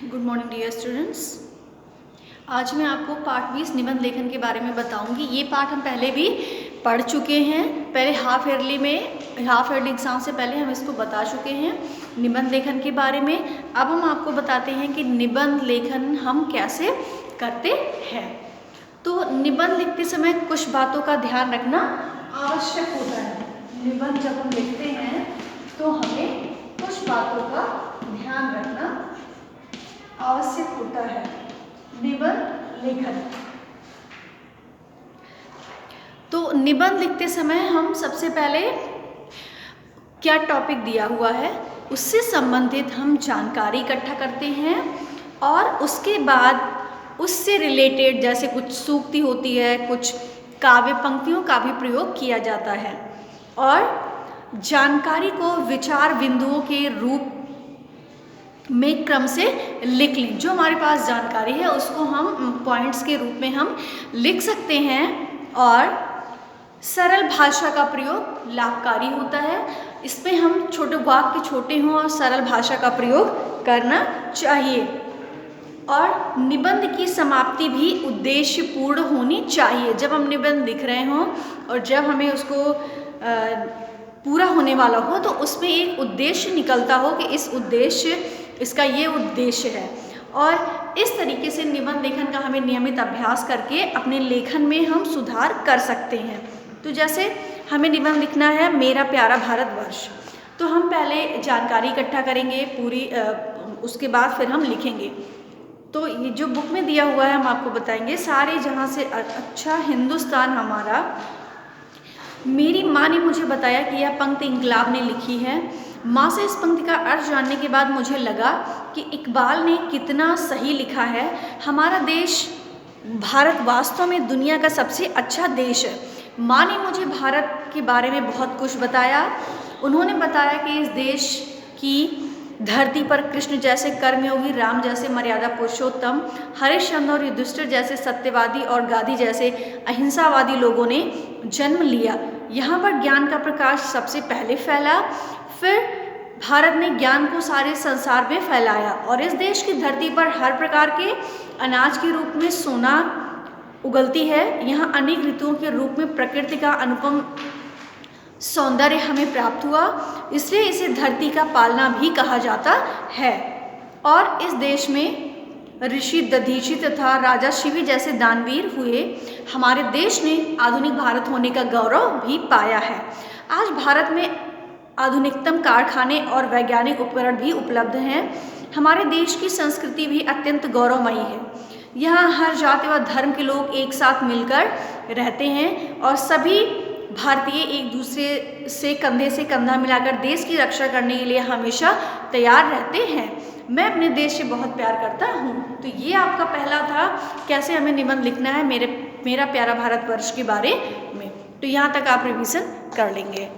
Good morning dear students. आज मैं आपको पार्ट 20 निबंध लेखन के बारे में बताऊंगी। ये पार्ट हम पहले भी पढ़ चुके हैं। पहले हाफ ईयरली एग्ज़ाम से पहले हम इसको बता चुके हैं निबंध लेखन के बारे में। अब हम आपको बताते हैं कि निबंध लेखन हम कैसे करते हैं। तो निबंध लिखते समय कुछ बातों का ध्यान रखना आवश्यक होता है। निबंध जब हम लिखते हैं तो हमें कुछ बातों का ध्यान रखना आवश्यक होता है। निबंध लेखन, तो निबंध लिखते समय हम सबसे पहले क्या टॉपिक दिया हुआ है उससे संबंधित हम जानकारी इकट्ठा करते हैं और उसके बाद उससे रिलेटेड जैसे कुछ सूक्ति होती है, कुछ काव्य पंक्तियों का भी प्रयोग किया जाता है और जानकारी को विचार बिंदुओं के रूप में क्रम से लिख लें। जो हमारे पास जानकारी है उसको हम पॉइंट्स के रूप में हम लिख सकते हैं और सरल भाषा का प्रयोग लाभकारी होता है। इसमें हम छोटे वाक्य छोटे हों और सरल भाषा का प्रयोग करना चाहिए और निबंध की समाप्ति भी उद्देश्यपूर्ण होनी चाहिए। जब हम निबंध लिख रहे हों और जब हमें उसको पूरा होने वाला हो तो उसमें एक उद्देश्य निकलता हो कि इसका ये उद्देश्य है। और इस तरीके से निबंध लेखन का हमें नियमित अभ्यास करके अपने लेखन में हम सुधार कर सकते हैं। तो जैसे हमें निबंध लिखना है मेरा प्यारा भारतवर्ष, तो हम पहले जानकारी इकट्ठा करेंगे पूरी, उसके बाद फिर हम लिखेंगे। तो ये जो बुक में दिया हुआ है हम आपको बताएंगे। सारे जहाँ से अच्छा हिंदुस्तान हमारा। मेरी माँ ने मुझे बताया कि यह पंक्ति इनकलाब ने लिखी है। माँ से इस पंक्ति का अर्थ जानने के बाद मुझे लगा कि इकबाल ने कितना सही लिखा है। हमारा देश भारत वास्तव में दुनिया का सबसे अच्छा देश है। माँ ने मुझे भारत के बारे में बहुत कुछ बताया। उन्होंने बताया कि इस देश की धरती पर कृष्ण जैसे कर्मयोगी, राम जैसे मर्यादा पुरुषोत्तम, हरिश्चंद्र और युधिष्ठिर जैसे सत्यवादी और गांधी जैसे अहिंसावादी लोगों ने जन्म लिया। यहाँ पर ज्ञान का प्रकाश सबसे पहले फैला, फिर भारत ने ज्ञान को सारे संसार में फैलाया और इस देश की धरती पर हर प्रकार के अनाज के रूप में सोना उगलती है। यहाँ अनेक ऋतुओं के रूप में प्रकृति का अनुपम सौंदर्य हमें प्राप्त हुआ, इसलिए इसे धरती का पालना भी कहा जाता है। और इस देश में ऋषि दधीचि तथा राजा शिवी जैसे दानवीर हुए। हमारे देश ने आधुनिक भारत होने का गौरव भी पाया है। आज भारत में आधुनिकतम कारखाने और वैज्ञानिक उपकरण भी उपलब्ध हैं। हमारे देश की संस्कृति भी अत्यंत गौरवमयी है। यहाँ हर जाति व धर्म के लोग एक साथ मिलकर रहते हैं और सभी भारतीय एक दूसरे से कंधा मिलाकर देश की रक्षा करने के लिए हमेशा तैयार रहते हैं। मैं अपने देश से बहुत प्यार करता हूँ। तो ये आपका पहला था कैसे हमें निबंध लिखना है मेरा प्यारा भारतवर्ष के बारे में। तो यहाँ तक आप रिवीजन कर लेंगे।